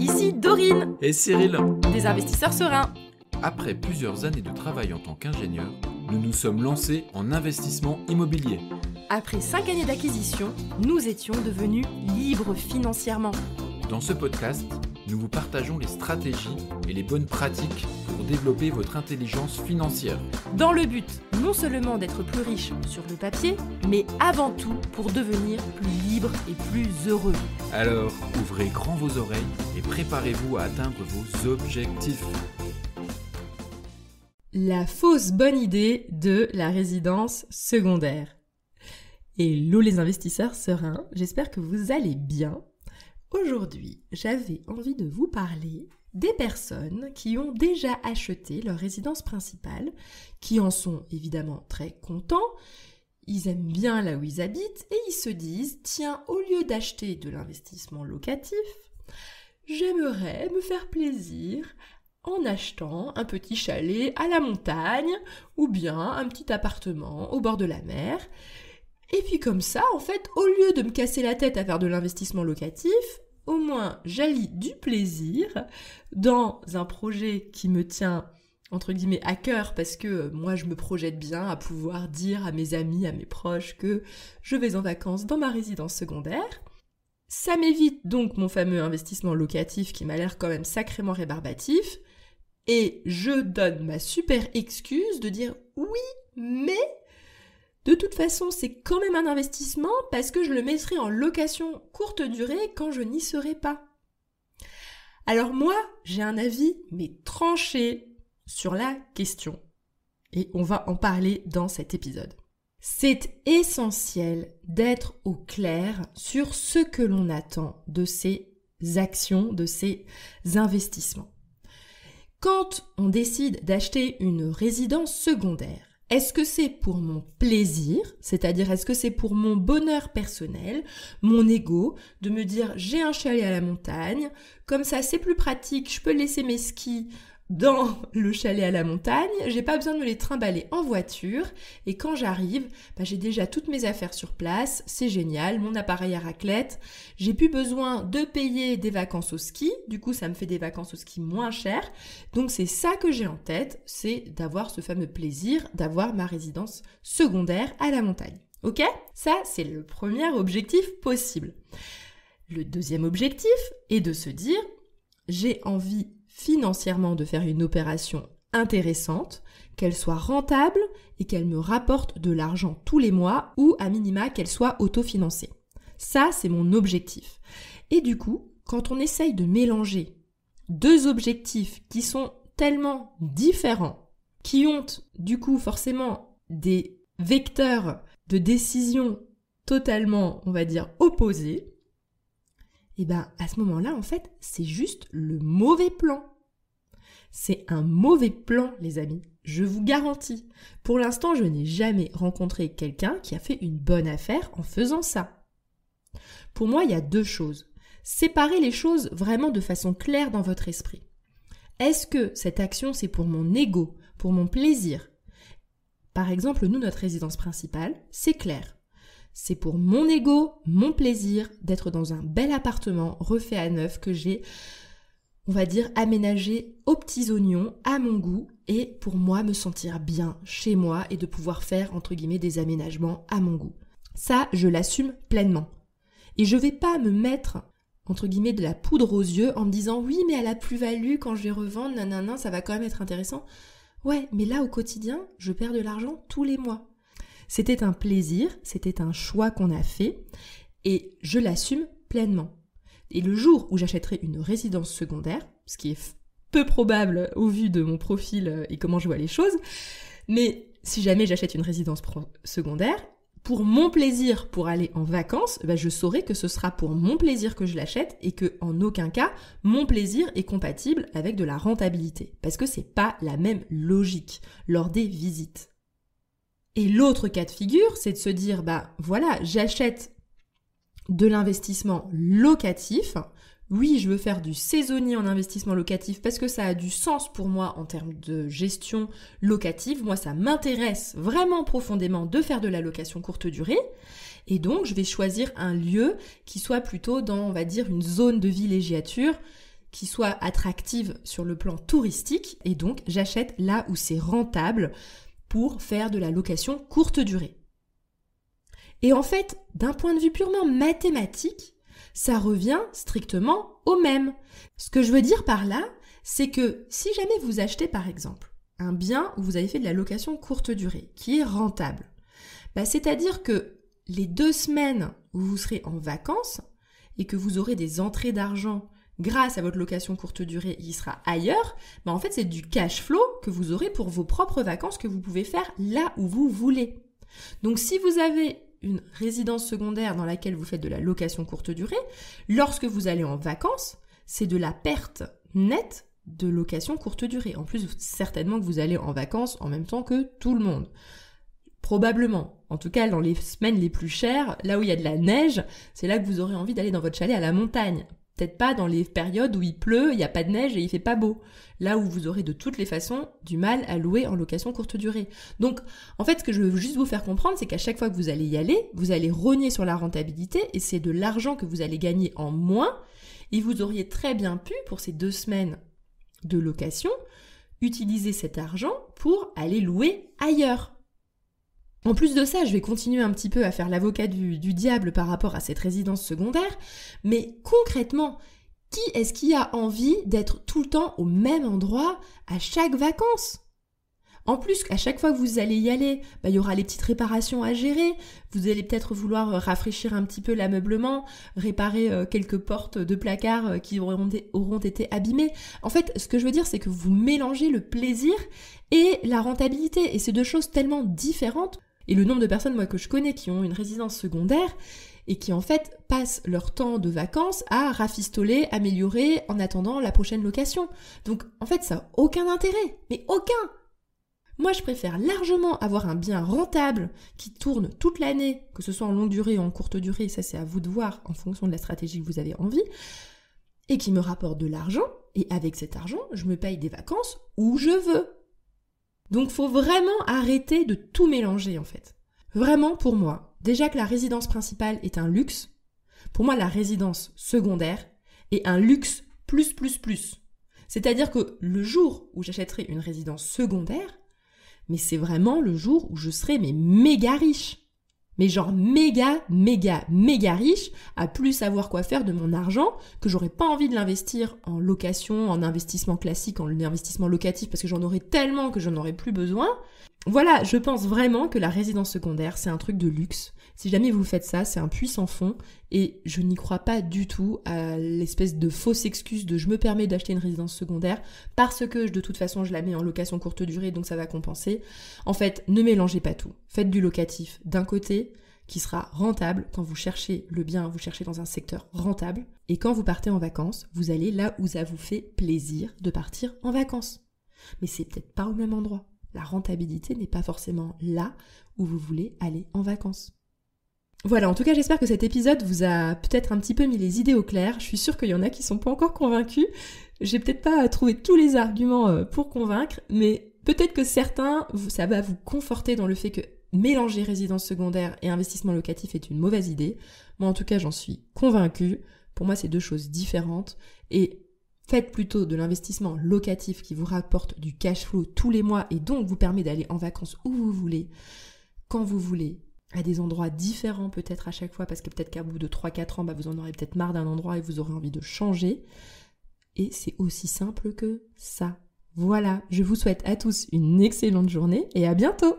ici Dorine, Et Cyril, des investisseurs sereins. après plusieurs années de travail en tant qu'ingénieur, nous nous sommes lancés en investissement immobilier. Après 5 années d'acquisition, nous étions devenus libres financièrement. Dans ce podcast, nous vous partageons les stratégies et les bonnes pratiques pour développer votre intelligence financière. Dans le but non seulement d'être plus riche sur le papier, mais avant tout pour devenir plus libre et plus heureux. Alors, ouvrez grand vos oreilles et préparez-vous à atteindre vos objectifs. La fausse bonne idée de la résidence secondaire. Hello les investisseurs sereins, j'espère que vous allez bien. Aujourd'hui, j'avais envie de vous parler des personnes qui ont déjà acheté leur résidence principale, qui en sont évidemment très contents, ils aiment bien là où ils habitent et ils se disent « Tiens, au lieu d'acheter de l'investissement locatif, j'aimerais me faire plaisir en achetant un petit chalet à la montagne ou bien un petit appartement au bord de la mer. Et puis comme ça, en fait, au lieu de me casser la tête à faire de l'investissement locatif, au moins j'allie du plaisir dans un projet qui me tient entre guillemets à cœur parce que moi je me projette bien à pouvoir dire à mes amis, à mes proches que je vais en vacances dans ma résidence secondaire. Ça m'évite donc mon fameux investissement locatif qui m'a l'air quand même sacrément rébarbatif. Et je donne ma super excuse de dire oui, mais de toute façon, c'est quand même un investissement parce que je le mettrai en location courte durée quand je n'y serai pas. Alors moi, j'ai un avis, mais tranché sur la question. Et on va en parler dans cet épisode. C'est essentiel d'être au clair sur ce que l'on attend de ces actions, de ces investissements. Quand on décide d'acheter une résidence secondaire, est-ce que c'est pour mon plaisir, c'est-à-dire est-ce que c'est pour mon bonheur personnel, mon ego, de me dire j'ai un chalet à la montagne, comme ça c'est plus pratique, je peux laisser mes skis dans le chalet à la montagne, j'ai pas besoin de me les trimballer en voiture et quand j'arrive, j'ai déjà toutes mes affaires sur place, c'est génial, mon appareil à raclette, j'ai plus besoin de payer des vacances au ski, du coup ça me fait des vacances au ski moins chères, donc c'est ça que j'ai en tête, c'est d'avoir ce fameux plaisir d'avoir ma résidence secondaire à la montagne. Ok ? Ça c'est le premier objectif possible. Le deuxième objectif est de se dire, j'ai envie financièrement de faire une opération intéressante, qu'elle soit rentable et qu'elle me rapporte de l'argent tous les mois ou à minima qu'elle soit autofinancée. Ça, c'est mon objectif. Et du coup, quand on essaye de mélanger deux objectifs qui sont tellement différents, qui ont du coup forcément des vecteurs de décision totalement, on va dire, opposés, et à ce moment-là, en fait, c'est juste le mauvais plan. C'est un mauvais plan, les amis. Je vous garantis. Pour l'instant, je n'ai jamais rencontré quelqu'un qui a fait une bonne affaire en faisant ça. Pour moi, il y a deux choses. Séparez les choses vraiment de façon claire dans votre esprit. Est-ce que cette action, c'est pour mon ego, pour mon plaisir ? Par exemple, nous, notre résidence principale, c'est clair. C'est pour mon ego, mon plaisir d'être dans un bel appartement refait à neuf que j'ai, on va dire, aménagé aux petits oignons, à mon goût, et pour moi me sentir bien chez moi et de pouvoir faire, entre guillemets, des aménagements à mon goût. Ça, je l'assume pleinement. Et je vais pas me mettre, entre guillemets, de la poudre aux yeux en me disant « Oui, mais à la plus-value, quand je vais revendre, nanana, ça va quand même être intéressant. » Ouais, mais là, au quotidien, je perds de l'argent tous les mois. C'était un plaisir, c'était un choix qu'on a fait et je l'assume pleinement. Et le jour où j'achèterai une résidence secondaire, ce qui est peu probable au vu de mon profil et comment je vois les choses, mais si jamais j'achète une résidence secondaire, pour mon plaisir pour aller en vacances, je saurai que ce sera pour mon plaisir que je l'achète et que en aucun cas, mon plaisir est compatible avec de la rentabilité. Parce que c'est pas la même logique lors des visites. Et l'autre cas de figure, c'est de se dire, voilà, j'achète de l'investissement locatif. Oui, je veux faire du saisonnier en investissement locatif parce que ça a du sens pour moi en termes de gestion locative. Moi, ça m'intéresse vraiment profondément de faire de la location courte durée. Et donc, je vais choisir un lieu qui soit plutôt dans, on va dire, une zone de villégiature qui soit attractive sur le plan touristique et donc j'achète là où c'est rentable pour faire de la location courte durée. Et en fait, d'un point de vue purement mathématique, ça revient strictement au même. Ce que je veux dire par là, c'est que si jamais vous achetez par exemple un bien où vous avez fait de la location courte durée, qui est rentable, c'est-à-dire que les 2 semaines où vous serez en vacances et que vous aurez des entrées d'argent grâce à votre location courte durée, il sera ailleurs, en fait c'est du cash flow que vous aurez pour vos propres vacances que vous pouvez faire là où vous voulez. Donc si vous avez une résidence secondaire dans laquelle vous faites de la location courte durée, lorsque vous allez en vacances, c'est de la perte nette de location courte durée. En plus, certainement que vous allez en vacances en même temps que tout le monde. Probablement. En tout cas, dans les semaines les plus chères, là où il y a de la neige, c'est là que vous aurez envie d'aller dans votre chalet à la montagne. Peut-être pas dans les périodes où il pleut, il n'y a pas de neige et il fait pas beau. Là où vous aurez de toutes les façons du mal à louer en location courte durée. Donc, en fait, ce que je veux juste vous faire comprendre, c'est qu'à chaque fois que vous allez y aller, vous allez rogner sur la rentabilité et c'est de l'argent que vous allez gagner en moins. Et vous auriez très bien pu, pour ces 2 semaines de location, utiliser cet argent pour aller louer ailleurs. En plus de ça, je vais continuer un petit peu à faire l'avocat du diable par rapport à cette résidence secondaire, mais concrètement, qui est-ce qui a envie d'être tout le temps au même endroit à chaque vacances ? En plus, à chaque fois que vous allez y aller, il y aura les petites réparations à gérer, vous allez peut-être vouloir rafraîchir un petit peu l'ameublement, réparer quelques portes de placard qui auront été abîmées. En fait, ce que je veux dire, c'est que vous mélangez le plaisir et la rentabilité, et c'est 2 choses tellement différentes. Et le nombre de personnes, moi, que je connais qui ont une résidence secondaire et qui, en fait, passent leur temps de vacances à rafistoler, améliorer en attendant la prochaine location. Donc, en fait, ça n'a aucun intérêt. Mais aucun! Moi, je préfère largement avoir un bien rentable qui tourne toute l'année, que ce soit en longue durée ou en courte durée, ça c'est à vous de voir en fonction de la stratégie que vous avez envie, et qui me rapporte de l'argent, et avec cet argent, je me paye des vacances où je veux. Donc, faut vraiment arrêter de tout mélanger, en fait. Vraiment, pour moi, déjà que la résidence principale est un luxe, pour moi, la résidence secondaire est un luxe plus. C'est-à-dire que le jour où j'achèterai une résidence secondaire, mais c'est vraiment le jour où je serai méga riche. Mais genre méga riche, à plus savoir quoi faire de mon argent, que j'aurais pas envie de l'investir en location, en investissement classique, en investissement locatif, parce que j'en aurais tellement que j'en aurais plus besoin. Voilà, je pense vraiment que la résidence secondaire, c'est un truc de luxe. Si jamais vous faites ça, c'est un puits sans fond, et je n'y crois pas du tout à l'espèce de fausse excuse de je me permets d'acheter une résidence secondaire parce que de toute façon je la mets en location courte durée, donc ça va compenser. En fait, ne mélangez pas tout. Faites du locatif d'un côté qui sera rentable. Quand vous cherchez le bien, vous cherchez dans un secteur rentable, et quand vous partez en vacances, vous allez là où ça vous fait plaisir de partir en vacances. Mais c'est peut-être pas au même endroit. La rentabilité n'est pas forcément là où vous voulez aller en vacances. Voilà, en tout cas, j'espère que cet épisode vous a peut-être un petit peu mis les idées au clair. Je suis sûre qu'il y en a qui sont pas encore convaincus. J'ai peut-être pas trouvé tous les arguments pour convaincre, mais peut-être que certains, ça va vous conforter dans le fait que mélanger résidence secondaire et investissement locatif est une mauvaise idée. Moi, en tout cas, j'en suis convaincue. Pour moi, c'est 2 choses différentes. Et faites plutôt de l'investissement locatif qui vous rapporte du cash flow tous les mois et donc vous permet d'aller en vacances où vous voulez, quand vous voulez, à des endroits différents peut-être à chaque fois, parce que peut-être qu'à bout de 3-4 ans, vous en aurez peut-être marre d'un endroit et vous aurez envie de changer. Et c'est aussi simple que ça. Voilà, je vous souhaite à tous une excellente journée et à bientôt!